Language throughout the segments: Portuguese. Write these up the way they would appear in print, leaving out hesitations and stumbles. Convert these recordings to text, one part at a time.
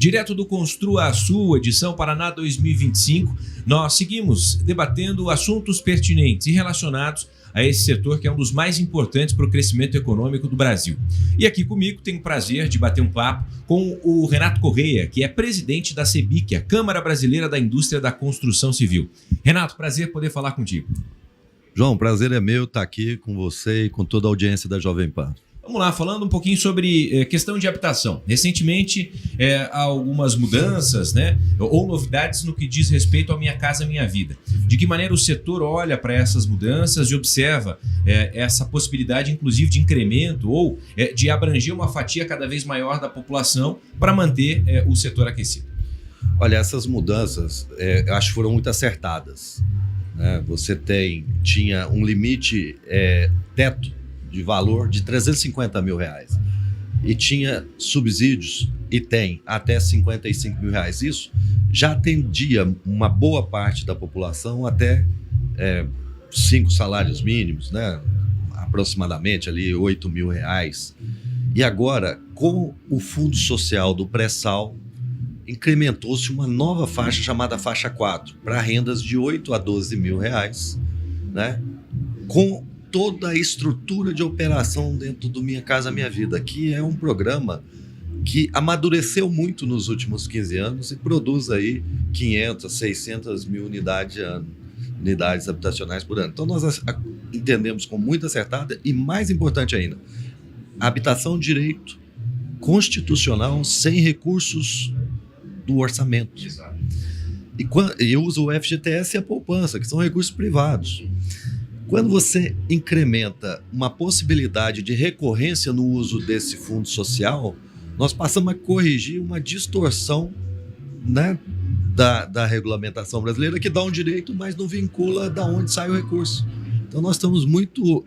Direto do Construa a Sua, edição Paraná 2025, nós seguimos debatendo assuntos pertinentes e relacionados a esse setor que é um dos mais importantes para o crescimento econômico do Brasil. E aqui comigo tenho o prazer de bater um papo com o Renato Correia, que é presidente da CEBIC, a Câmara Brasileira da Indústria da Construção Civil. Renato, prazer poder falar contigo. João, o prazer é meu estar aqui com você e com toda a audiência da Jovem Pan. Vamos lá, falando um pouquinho sobre questão de habitação. Recentemente, há algumas mudanças, né, ou novidades no que diz respeito ao Minha Casa Minha Vida. De que maneira o setor olha para essas mudanças e observa essa possibilidade, inclusive, de incremento ou de abranger uma fatia cada vez maior da população para manter o setor aquecido? Olha, essas mudanças, acho que foram muito acertadas, né? Você tinha um limite teto de valor de R$350 mil e tinha subsídios e tem até R$55 mil. Isso já atendia uma boa parte da população até 5 salários mínimos, né? Aproximadamente ali R$8 mil. E agora, com o Fundo Social do Pré-Sal, incrementou-se uma nova faixa chamada faixa 4 para rendas de R$8 a R$12 mil, né? Com toda a estrutura de operação dentro do Minha Casa Minha Vida, que é um programa que amadureceu muito nos últimos 15 anos e produz aí 500, 600 mil unidades habitacionais por ano. Então nós entendemos como muito acertada e, mais importante ainda, a habitação direito constitucional sem recursos do orçamento. Exato. E eu uso o FGTS e a poupança, que são recursos privados. Quando você incrementa uma possibilidade de recorrência no uso desse fundo social, nós passamos a corrigir uma distorção, né, da regulamentação brasileira, que dá um direito, mas não vincula de onde sai o recurso. Então nós estamos muito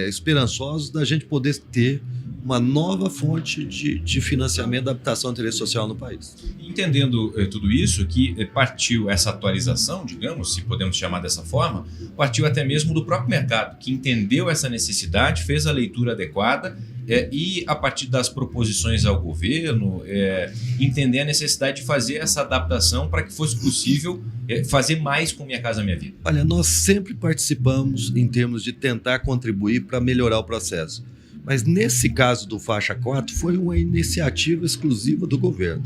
esperançosos da gente poder ter uma nova fonte de financiamento da habitação e interesse social no país. Entendendo tudo isso, que partiu essa atualização, digamos, se podemos chamar dessa forma, partiu até mesmo do próprio mercado, que entendeu essa necessidade, fez a leitura adequada e, a partir das proposições ao governo, entender a necessidade de fazer essa adaptação para que fosse possível fazer mais com Minha Casa Minha Vida. Olha, nós sempre participamos em termos de tentar contribuir para melhorar o processo. Mas nesse caso do Faixa 4 foi uma iniciativa exclusiva do governo,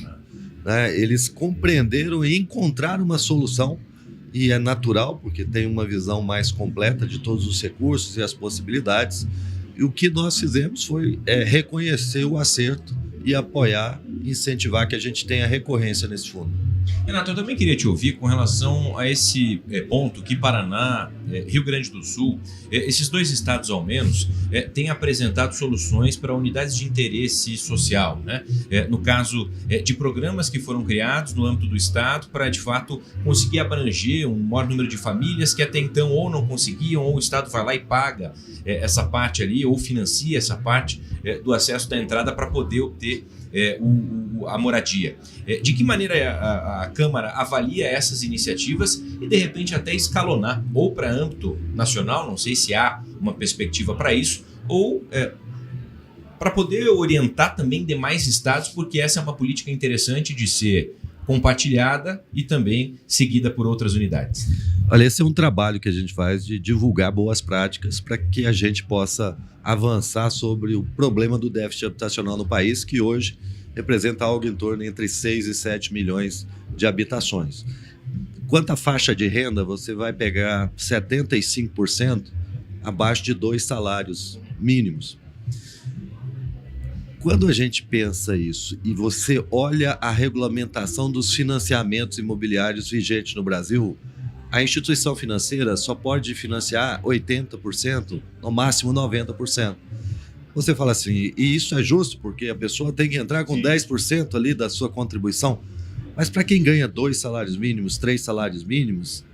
né? Eles compreenderam e encontraram uma solução, e é natural porque tem uma visão mais completa de todos os recursos e as possibilidades. E o que nós fizemos foi reconhecer o acerto e apoiar, incentivar que a gente tenha recorrência nesse fundo. Renato, eu também queria te ouvir com relação a esse ponto que Paraná, Rio Grande do Sul, esses dois estados ao menos, têm apresentado soluções para unidades de interesse social, né? No caso de programas que foram criados no âmbito do estado para, de fato, conseguir abranger um maior número de famílias que até então ou não conseguiam, ou o estado vai lá e paga essa parte ali, ou financia essa parte do acesso da entrada para poder obter a moradia. De que maneira a Câmara avalia essas iniciativas e, de repente, até escalonar, ou para âmbito nacional, não sei se há uma perspectiva para isso, ou para poder orientar também demais estados, porque essa é uma política interessante de ser compartilhada e também seguida por outras unidades. Olha, esse é um trabalho que a gente faz de divulgar boas práticas para que a gente possa avançar sobre o problema do déficit habitacional no país, que hoje representa algo em torno entre 6 e 7 milhões de habitações. Quanto à faixa de renda, você vai pegar 75% abaixo de 2 salários mínimos. Quando a gente pensa isso e você olha a regulamentação dos financiamentos imobiliários vigentes no Brasil, a instituição financeira só pode financiar 80%, no máximo 90%. Você fala assim, e isso é justo porque a pessoa tem que entrar com 10% ali da sua contribuição, mas para quem ganha 2 salários mínimos, 3 salários mínimos,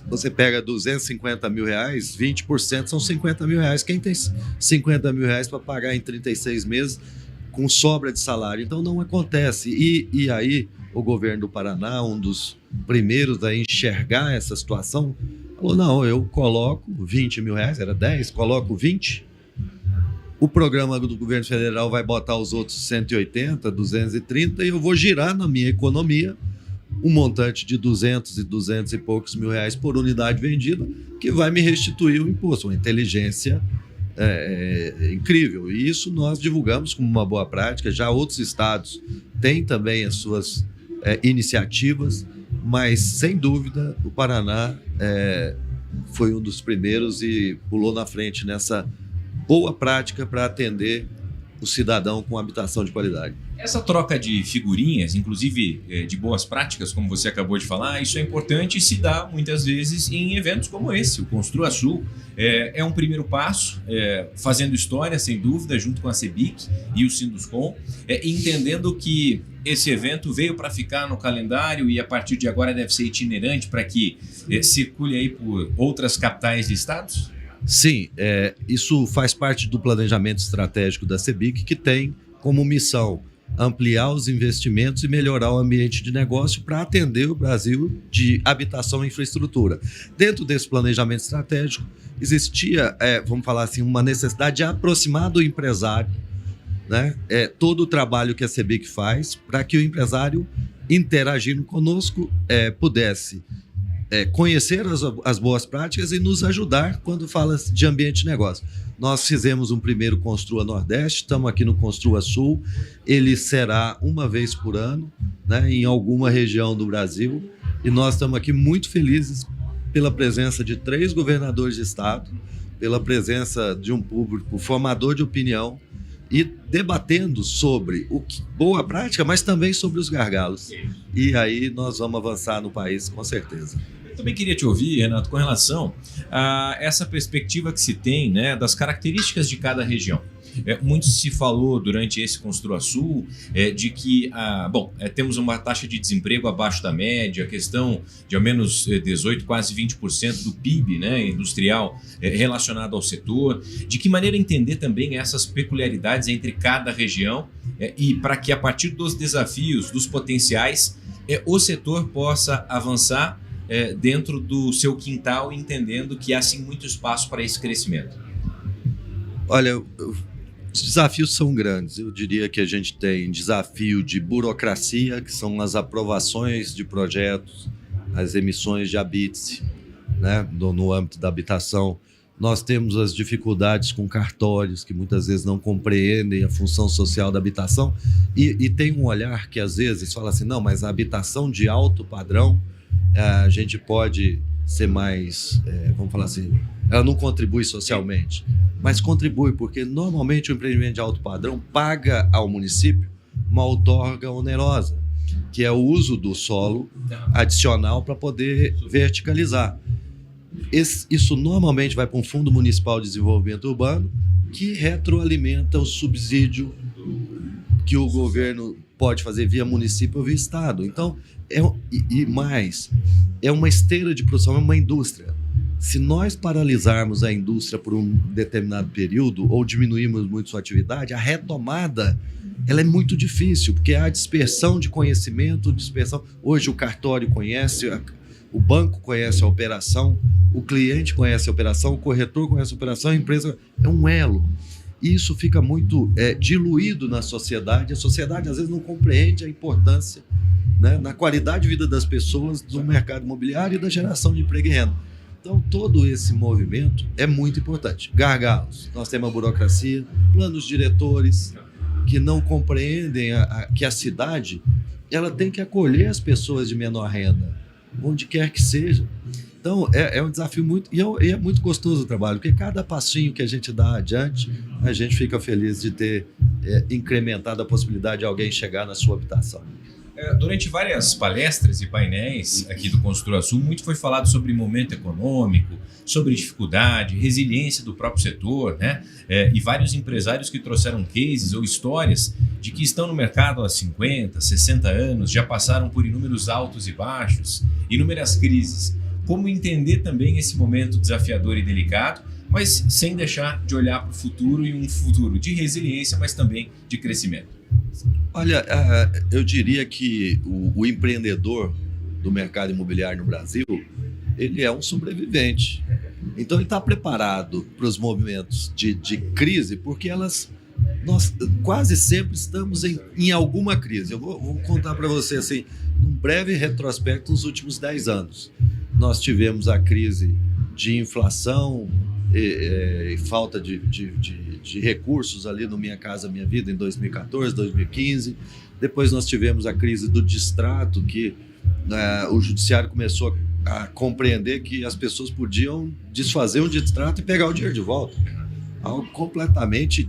você pega R$250 mil, 20% são R$50 mil. Quem tem R$50 mil para pagar em 36 meses com sobra de salário? Então não acontece. E aí o governo do Paraná, um dos primeiros a enxergar essa situação, falou, não, eu coloco R$20 mil, era 10, coloco 20 O programa do governo federal vai botar os outros 180, 230 e eu vou girar na minha economia um montante de 200 e poucos mil reais por unidade vendida, que vai me restituir o imposto, uma inteligência incrível. E isso nós divulgamos como uma boa prática. Já outros estados têm também as suas iniciativas, mas, sem dúvida, o Paraná foi um dos primeiros e pulou na frente nessa boa prática para atender o cidadão com habitação de qualidade. Essa troca de figurinhas, inclusive de boas práticas, como você acabou de falar, isso é importante e se dá muitas vezes em eventos como esse. O Construa Sul é um primeiro passo, fazendo história, sem dúvida, junto com a CEBIC e o Sinduscom, entendendo que esse evento veio para ficar no calendário e a partir de agora deve ser itinerante para que circule aí por outras capitais de estados? Sim, isso faz parte do planejamento estratégico da CEBIC, que tem como missão ampliar os investimentos e melhorar o ambiente de negócio para atender o Brasil de habitação e infraestrutura. Dentro desse planejamento estratégico, existia, vamos falar assim, uma necessidade de aproximar do empresário, né? Todo o trabalho que a CEBIC faz para que o empresário, interagindo conosco, pudesse conhecer as boas práticas e nos ajudar quando fala de ambiente de negócio. Nós fizemos um primeiro Construa Nordeste, estamos aqui no Construa Sul, ele será uma vez por ano, né, em alguma região do Brasil, e nós estamos aqui muito felizes pela presença de 3 governadores de estado, pela presença de um público formador de opinião e debatendo sobre boa prática, mas também sobre os gargalos. E aí nós vamos avançar no país, com certeza. Também queria te ouvir, Renato, com relação a essa perspectiva que se tem, né, das características de cada região. Muito se falou durante esse Construa Sul de que temos uma taxa de desemprego abaixo da média, a questão de ao menos 18, quase 20% do PIB, né, industrial relacionado ao setor. De que maneira entender também essas peculiaridades entre cada região e para que a partir dos desafios, dos potenciais, o setor possa avançar dentro do seu quintal, entendendo que há sim muito espaço para esse crescimento? Olha, os desafios são grandes. Eu diria que a gente tem desafio de burocracia, que são as aprovações de projetos, as emissões de habite, né, no âmbito da habitação. Nós temos as dificuldades com cartórios, que muitas vezes não compreendem a função social da habitação, e tem um olhar que às vezes fala assim, não, mas a habitação de alto padrão, a gente pode ser mais, vamos falar assim, ela não contribui socialmente, mas contribui porque normalmente o empreendimento de alto padrão paga ao município uma outorga onerosa, que é o uso do solo adicional para poder verticalizar. Isso normalmente vai para um Fundo Municipal de Desenvolvimento Urbano, que retroalimenta o subsídio que o governo pode fazer via município ou via estado. Então, é uma esteira de produção, é uma indústria. Se nós paralisarmos a indústria por um determinado período ou diminuirmos muito sua atividade, a retomada ela é muito difícil, porque há dispersão de conhecimento, Hoje o cartório conhece, o banco conhece a operação, o cliente conhece a operação, o corretor conhece a operação, a empresa é um elo. E isso fica muito diluído na sociedade. A sociedade às vezes não compreende a importância, né, na qualidade de vida das pessoas, do mercado imobiliário e da geração de emprego e renda. Então, todo esse movimento é muito importante. Gargalos, nós temos a burocracia, planos diretores que não compreendem que a cidade ela tem que acolher as pessoas de menor renda, onde quer que seja. Então, é um desafio muito... E é muito gostoso o trabalho, porque cada passinho que a gente dá adiante, a gente fica feliz de ter incrementado a possibilidade de alguém chegar na sua habitação. Durante várias palestras e painéis aqui do Construa Sul, muito foi falado sobre momento econômico, sobre dificuldade, resiliência do próprio setor, né? E vários empresários que trouxeram cases ou histórias de que estão no mercado há 50, 60 anos, já passaram por inúmeros altos e baixos, inúmeras crises. Como entender também esse momento desafiador e delicado, mas sem deixar de olhar para o futuro e um futuro de resiliência, mas também de crescimento? Olha, eu diria que o empreendedor do mercado imobiliário no Brasil, ele é um sobrevivente. Então ele está preparado para os momentos de crise, porque nós quase sempre estamos em alguma crise. Eu vou contar para você assim, num breve retrospecto nos últimos 10 anos. Nós tivemos a crise de inflação e falta de recursos ali no Minha Casa Minha Vida em 2014, 2015. Depois nós tivemos a crise do distrato, que o judiciário começou a compreender que as pessoas podiam desfazer um distrato e pegar o dinheiro de volta. Algo completamente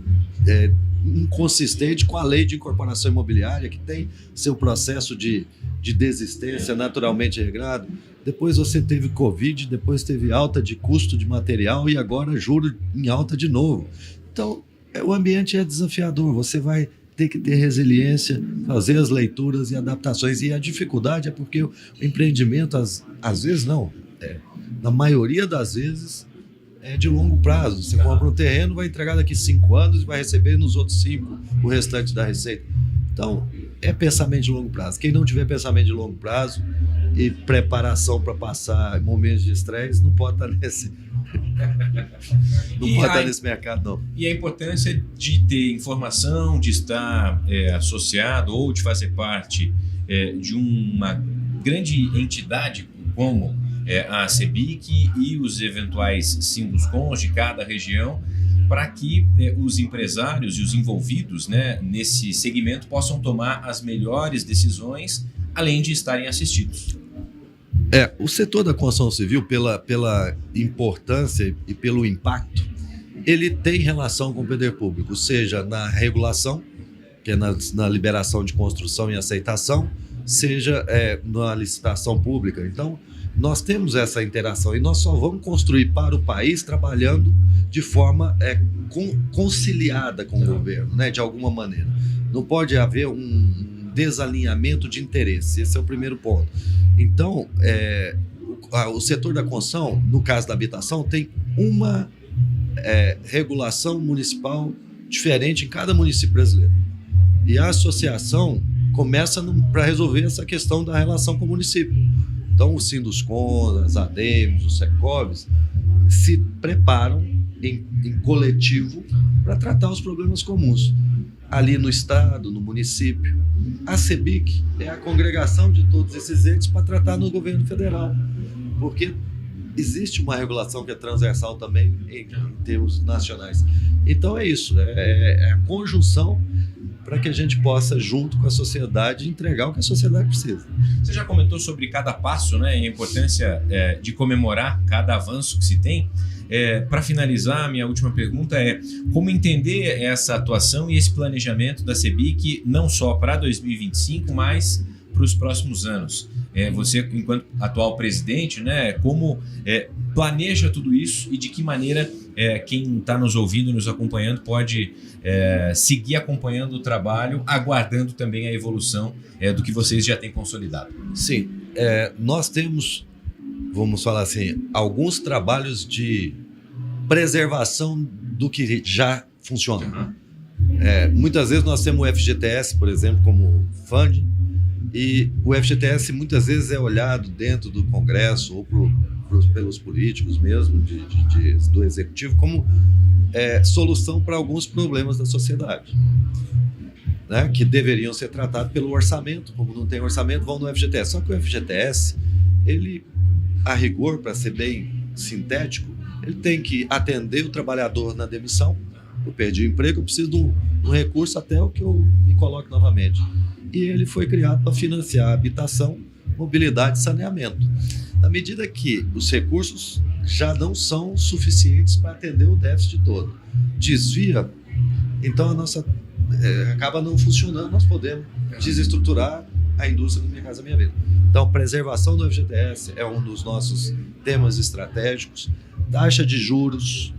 inconsistente com a lei de incorporação imobiliária, que tem seu processo de desistência naturalmente regrado. Depois você teve Covid, depois teve alta de custo de material e agora juro em alta de novo. Então, o ambiente é desafiador, você vai ter que ter resiliência, fazer as leituras e adaptações. E a dificuldade é porque o empreendimento, às vezes não, na maioria das vezes, é de longo prazo. Você compra um terreno, vai entregar daqui 5 anos e vai receber nos outros 5 o restante da receita. Então, é pensamento de longo prazo. Quem não tiver pensamento de longo prazo e preparação para passar momentos de estresse, não pode estar nesse mercado, não. E a importância de ter informação, de estar associado ou de fazer parte de uma grande entidade como a CEBIC e os eventuais Sinduscons de cada região, para que os empresários e os envolvidos, né, nesse segmento possam tomar as melhores decisões, além de estarem assistidos. O setor da construção civil, pela importância e pelo impacto, ele tem relação com o poder público, seja na regulação, que é na liberação de construção e aceitação, seja na licitação pública. Então, nós temos essa interação e nós só vamos construir para o país trabalhando de forma conciliada com o governo, né, de alguma maneira. Não pode haver um desalinhamento de interesse, esse é o primeiro ponto. Então, o setor da construção, no caso da habitação, tem uma regulação municipal diferente em cada município brasileiro. E a associação começa para resolver essa questão da relação com o município. Então, os Sinduscons, as ADEMs, os Secovs se preparam em coletivo para tratar os problemas comuns. Ali no estado, no município. A CEBIC é a congregação de todos esses entes para tratar no governo federal. Porque existe uma regulação que é transversal também em termos nacionais. Então é isso, é a conjunção para que a gente possa, junto com a sociedade, entregar o que a sociedade precisa. Você já comentou sobre cada passo, né, e a importância de comemorar cada avanço que se tem. Para finalizar, a minha última pergunta é como entender essa atuação e esse planejamento da CEBIC, não só para 2025, mas para os próximos anos. Você, enquanto atual presidente, né, como planeja tudo isso e de que maneira quem está nos ouvindo, nos acompanhando, pode seguir acompanhando o trabalho, aguardando também a evolução do que vocês já têm consolidado? Sim, nós temos, vamos falar assim, alguns trabalhos de preservação do que já funciona. Muitas vezes nós temos o FGTS, por exemplo, como funding, e o FGTS muitas vezes é olhado dentro do Congresso ou pelos políticos mesmo, do Executivo, como solução para alguns problemas da sociedade, né, que deveriam ser tratados pelo orçamento. Como não tem orçamento, vão no FGTS. Só que o FGTS, ele, a rigor, para ser bem sintético, ele tem que atender o trabalhador na demissão. Eu perdi o emprego, eu preciso de um recurso até o que eu me coloque novamente. E ele foi criado para financiar habitação, mobilidade e saneamento. Na medida que os recursos já não são suficientes para atender o déficit todo, desvia, então a nossa acaba não funcionando, nós podemos desestruturar a indústria do Minha Casa Minha Vida. Então, preservação do FGTS é um dos nossos temas estratégicos. Taxa de juros,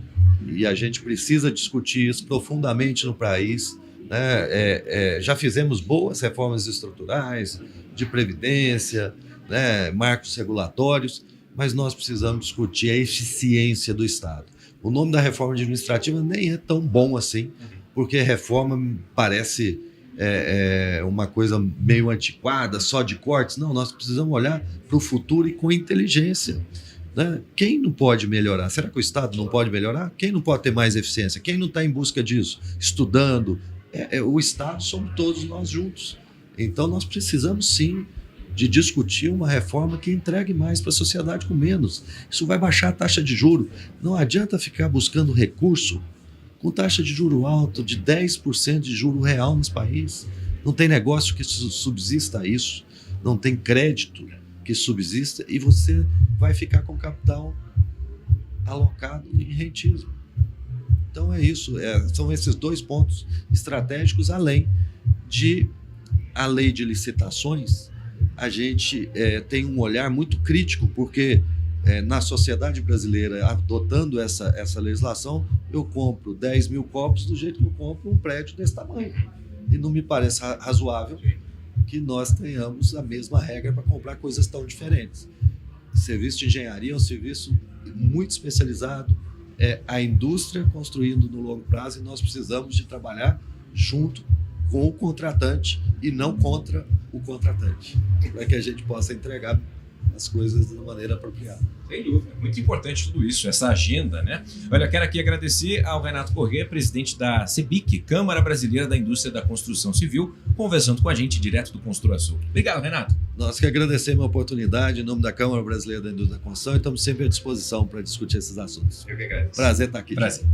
e a gente precisa discutir isso profundamente no país, né? Já fizemos boas reformas estruturais, de previdência, né? Marcos regulatórios, mas nós precisamos discutir a eficiência do Estado. O nome da reforma administrativa nem é tão bom assim, porque reforma parece uma coisa meio antiquada, só de cortes. Não, nós precisamos olhar para o futuro e com inteligência. Né? Quem não pode melhorar? Será que o Estado não pode melhorar? Quem não pode ter mais eficiência? Quem não está em busca disso? Estudando. O Estado somos todos nós juntos. Então nós precisamos sim de discutir uma reforma que entregue mais para a sociedade com menos. Isso vai baixar a taxa de juros. Não adianta ficar buscando recurso com taxa de juro alto, de 10% de juro real nesse país. Não tem negócio que subsista a isso. Não tem crédito que subsista e você vai ficar com capital alocado em rentismo. Então é isso, são esses 2 pontos estratégicos, além de a lei de licitações. A gente tem um olhar muito crítico, porque na sociedade brasileira, adotando essa legislação, eu compro 10 mil copos do jeito que eu compro um prédio desse tamanho. E não me parece razoável que nós tenhamos a mesma regra para comprar coisas tão diferentes. Serviço de engenharia é um serviço muito especializado, a indústria construindo no longo prazo, e nós precisamos de trabalhar junto com o contratante e não contra o contratante, para que a gente possa entregar as coisas de uma maneira apropriada. Sem dúvida, muito importante tudo isso, essa agenda, né? Olha, quero aqui agradecer ao Renato Corrêa, presidente da CEBIC, Câmara Brasileira da Indústria da Construção Civil, conversando com a gente direto do Construação. Obrigado, Renato. Nós que agradecemos a oportunidade em nome da Câmara Brasileira da Indústria da Construção e estamos sempre à disposição para discutir esses assuntos. Eu que agradeço. Prazer estar aqui. Prazer.